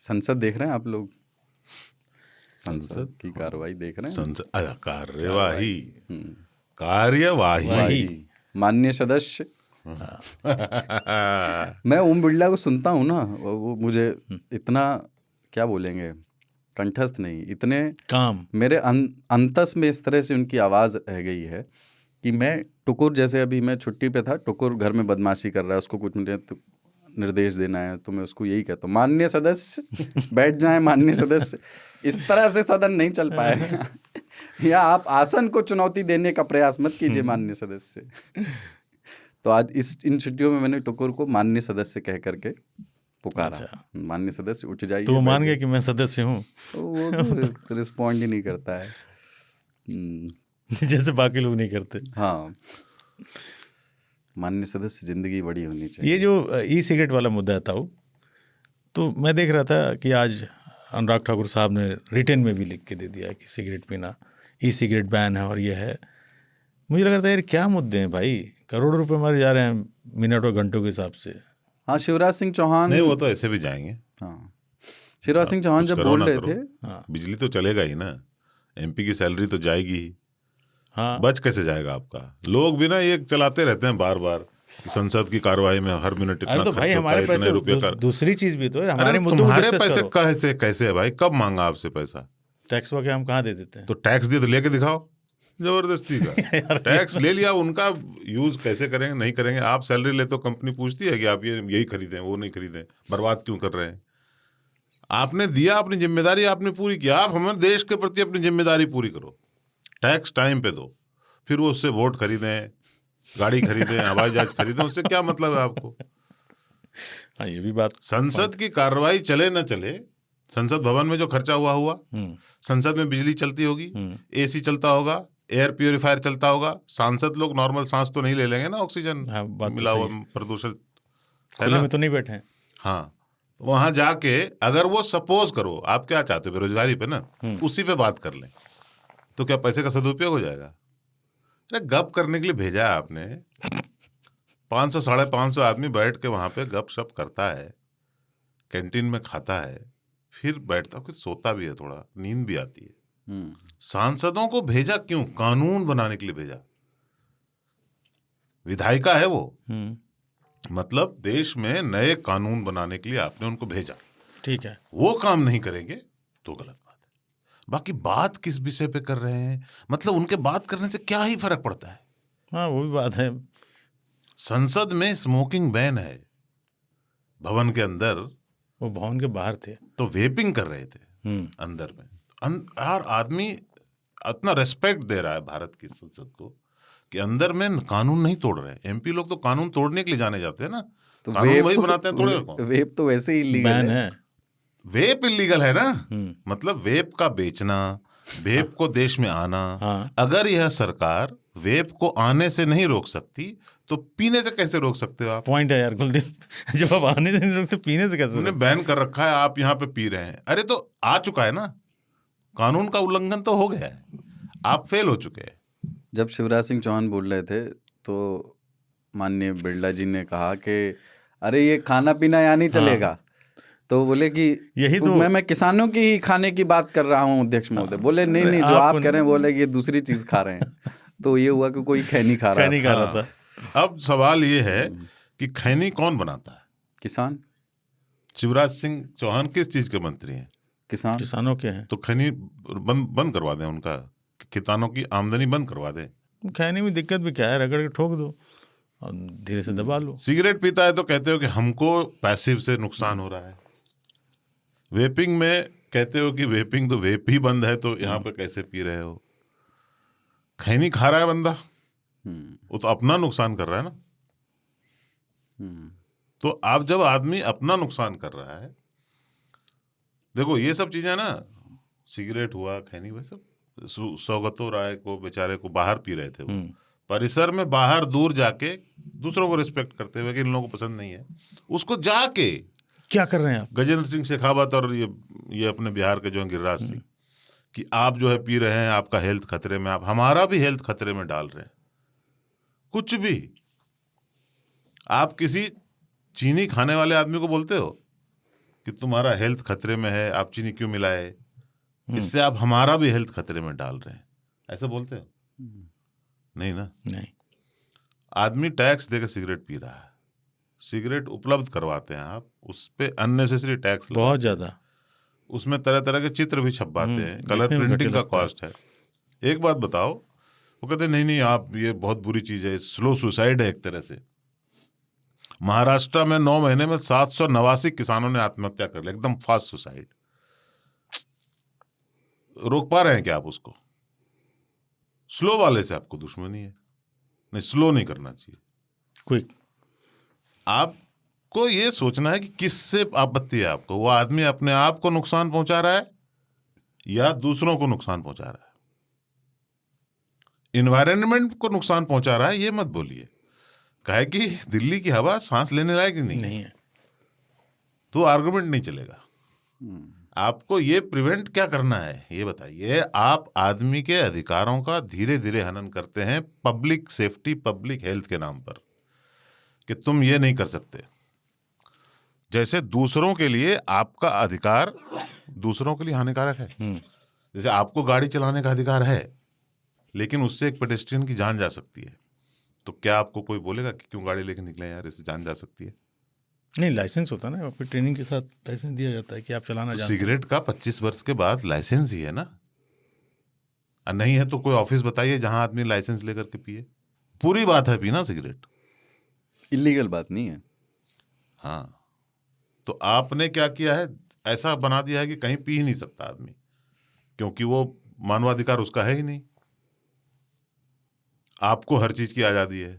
संसद देख रहे हैं आप लोग? संसद की कार्रवाई देख रहे हैं? कार्यवाही हम्म। कार्यवाही माननीय सदस्य, मैं ओम बिरला को सुनता हूँ ना, वो मुझे इतना क्या बोलेंगे, कंठस्थ नहीं, इतने काम मेरे अंतस में इस तरह से उनकी आवाज़ रह गई है कि मैं टुकुर, जैसे अभी मैं छुट्टी पे था, टुकुर घर में बदमाशी कर रहा है, उसको कुछ मुझे निर्देश देना है तो मैं उसको यही कहता हूँ, माननीय सदस्य बैठ जाएं, माननीय सदस्य। इस तरह से सदन नहीं चल पाएगा। या आप आसन को चुनौती देने का प्रयास मत कीजिए माननीय सदस्य। तो आज इन छुट्टियों में मैंने टुकुर को माननीय सदस्य कह करके पुकारा। अच्छा। माननीय सदस्य उठ जाइए। तो वो मान गया कि मैं सदस्य हूँ? तो वो तो रिस्पॉन्ड ही नहीं करता है। जैसे बाकी लोग नहीं करते। हाँ, माननीय सदस्य जिंदगी बड़ी होनी चाहिए। ये जो ई सिगरेट वाला मुद्दा था, तो मैं देख रहा था कि आज अनुराग ठाकुर साहब ने रिटन में भी लिख के दे दिया कि सिगरेट पीना, ई सिगरेट बैन है और ये है। मुझे लग रहा था यार क्या मुद्दे हैं भाई, करोड़ों रुपए मारे जा रहे हैं मिनट और घंटों के हिसाब से। हाँ, शिवराज सिंह चौहान, नहीं वो तो ऐसे भी जाएंगे। हाँ, शिवराज सिंह चौहान जब बोल रहे थे, हाँ, बिजली तो चलेगा ही ना, एमपी की सैलरी तो जाएगी ही। हाँ, बच कैसे जाएगा आपका? लोग भी ना ये चलाते रहते हैं बार बार, संसद की कार्यवाही में हर मिनट इतना अरे तो भाई खर्च होता हमारे है, पैसे, इतने रुपए का। दूसरी चीज भी तो है, अरे हमारे मुद्दों को तुम्हारे डिस्कस पैसे करो। कैसे है भाई? कब मांगा आपसे पैसा? टैक्स वगैरह हम कहाँ दे देते हैं? तो टैक्स दिए तो लेके दिखाओ जबरदस्ती का। टैक्स ले लिया, उनका यूज कैसे करेंगे नहीं करेंगे? आप सैलरी ले तो कंपनी पूछती है कि आप ये यही खरीदें वो नहीं खरीदें, बर्बाद क्यों कर रहे हैं? आपने दिया, अपनी जिम्मेदारी आपने पूरी की। आप हमारे देश के प्रति अपनी जिम्मेदारी पूरी करो, टैक्स टाइम पे दो, फिर वो उससे वोट खरीदें, गाड़ी खरीदें, हवाई जहाज खरीदें, उससे क्या मतलब है आपको? हाँ, ये भी बात। संसद की कार्रवाई चले न चले, संसद भवन में जो खर्चा हुआ, संसद में बिजली चलती होगी, एसी चलता होगा, एयर प्योरीफायर चलता होगा, सांसद लोग नॉर्मल सांस तो नहीं ले लेंगे ना, ऑक्सीजन मिला हुआ प्रदूषण खुले में तो नहीं बैठे हैं। हाँ, वहां जाके अगर वो सपोज करो आप क्या चाहते हो बेरोजगारी पे ना, उसी पे बात कर लें, तो क्या पैसे का सदुपयोग हो जाएगा? अरे गप करने के लिए भेजा है आपने, 500 550 आदमी बैठ के वहां पे गप शप करता है, कैंटीन में खाता है, फिर बैठता, फिर सोता भी है, थोड़ा नींद भी आती है। सांसदों को भेजा क्यों? कानून बनाने के लिए भेजा। विधायिका है वो, मतलब देश में नए कानून बनाने के लिए आपने उनको भेजा, ठीक है, वो काम नहीं करेंगे तो गलत बात है। बाकी बात किस विषय पे कर रहे हैं, मतलब उनके बात करने से क्या ही फर्क पड़ता है? हाँ, वो भी बात है। संसद में स्मोकिंग बैन है, भवन के अंदर, वो भवन के बाहर थे तो वेपिंग कर रहे थे अंदर में। यार आदमी इतना रेस्पेक्ट दे रहा है भारत की संसद को कि अंदर में कानून नहीं तोड़ रहे। एमपी लोग तो कानून तोड़ने के लिए जाने जाते हैं ना, तो कानून वही बनाते हैं, तोड़े। वेप तो वैसे ही इलीगल है। वेप इलीगल है ना, मतलब वेप का बेचना, वेप को देश में आना, अगर यह सरकार वेप को आने से नहीं रोक सकती तो पीने से कैसे रोक सकते हो आप? पॉइंट है यार कुलदीप, जब आप आने से नहीं रोकते पीने से कैसे? उन्हें बैन कर रखा है, आप यहाँ पे पी रहे हैं। अरे तो आ चुका है ना, कानून का उल्लंघन तो हो गया है, आप फेल हो चुके हैं। जब शिवराज सिंह चौहान बोल रहे थे तो माननीय बिरला जी ने कहा कि अरे ये खाना पीना यहाँ नहीं चलेगा, तो बोले कि यही तो मैं किसानों की ही खाने की बात कर रहा हूँ अध्यक्ष महोदय। बोले नहीं जो आप कह रहे हैं, बोले ये दूसरी चीज खा रहे हैं। तो ये हुआ कि कोई खैनी खा रहा था। अब सवाल ये है कि खैनी कौन बनाता है? किसान। शिवराज सिंह चौहान किस चीज के मंत्री हैं? किसानों के हैं। तो खैनी बंद करवा दें, उनका किसानों की आमदनी बंद करवा दें। खैनी में दिक्कत भी क्या है, रगड़ के ठोक दो और धीरे से दबा लो। सिगरेट पीता है तो कहते हो कि हमको पैसिव से नुकसान हो रहा है। वेपिंग में कहते हो कि वेपिंग तो वेप ही बंद है, तो यहाँ पे कैसे पी रहे हो? खैनी खा रहा है बंदा, वो तो अपना नुकसान कर रहा है ना। तो आप जब आदमी अपना नुकसान कर रहा है, देखो ये सब चीजें ना, सिगरेट हुआ, खैनी हुआ, सब सौगतो राय को बेचारे को बाहर पी रहे थे, वो परिसर में बाहर दूर जाके दूसरों को रिस्पेक्ट करते हुए कि इन लोगों को पसंद नहीं है, उसको जाके क्या कर रहे हैं आप? गजेंद्र सिंह शेखावत और ये अपने बिहार के जो गिरिराज सिंह, कि आप जो है पी रहे हैं, आपका हेल्थ खतरे में, आप हमारा भी हेल्थ खतरे में डाल रहे हैं। कुछ भी आप किसी चीनी खाने वाले आदमी को बोलते हो कि कि तुम्हारा हेल्थ खतरे में है, आप चीनी क्यों मिलाए, इससे आप हमारा भी हेल्थ खतरे में डाल रहे हैं, ऐसा बोलते हो? नहीं ना। नहीं, आदमी टैक्स देकर सिगरेट पी रहा है, सिगरेट उपलब्ध करवाते हैं आप, उस पे अननेसेसरी टैक्स बहुत ज़्यादा। उसमें तरह तरह के चित्र भी छपवाते हैं, कलर दिखने में प्रिंटिंग घटिया का लगता है। कॉस्ट है। एक बात बताओ, वो कहते हैं नहीं नहीं आप, ये बहुत बुरी चीज है, स्लो सुसाइड है एक तरह से। महाराष्ट्र में 9 महीने में 789 किसानों ने आत्महत्या कर ली, एकदम फास्ट सुसाइड। रोक पा रहे हैं क्या आप उसको? स्लो वाले से आपको दुश्मनी है, नहीं स्लो नहीं करना चाहिए। क्विक। आपको ये सोचना है कि किससे आपत्ति है आपको, वो आदमी अपने आप को नुकसान पहुंचा रहा है या दूसरों को नुकसान पहुंचा रहा है, इन्वायरमेंट को नुकसान पहुंचा रहा है, ये मत बोलिए। काहे कि दिल्ली की हवा सांस लेने लायक ही नहीं नहीं है। तो आर्गुमेंट नहीं चलेगा। आपको ये प्रिवेंट क्या करना है ये बताइए। आप आदमी के अधिकारों का धीरे धीरे हनन करते हैं पब्लिक सेफ्टी, पब्लिक हेल्थ के नाम पर, कि तुम ये नहीं कर सकते। जैसे दूसरों के लिए आपका अधिकार दूसरों के लिए हानिकारक है। जैसे आपको गाड़ी चलाने का अधिकार है, लेकिन उससे एक पेडेस्ट्रियन की जान जा सकती है, तो क्या आपको कोई बोलेगा कि क्यों गाड़ी लेके निकले यार, इससे जान जा सकती है? नहीं, लाइसेंस होता है ना, फिर ट्रेनिंग के साथ लाइसेंस दिया जाता है कि आप चलाना तो जानते हैं। सिगरेट का 25 वर्ष के बाद लाइसेंस ही है ना। और नहीं है तो कोई ऑफिस बताइए जहां आदमी लाइसेंस लेकर के पिए। पूरी बात है पीना सिगरेट, इलीगल बात नहीं है। हाँ। तो आपने क्या किया है, ऐसा बना दिया है कि कहीं पी ही नहीं सकता आदमी, क्योंकि वो मानवाधिकार उसका है ही नहीं। आपको हर चीज की आजादी है।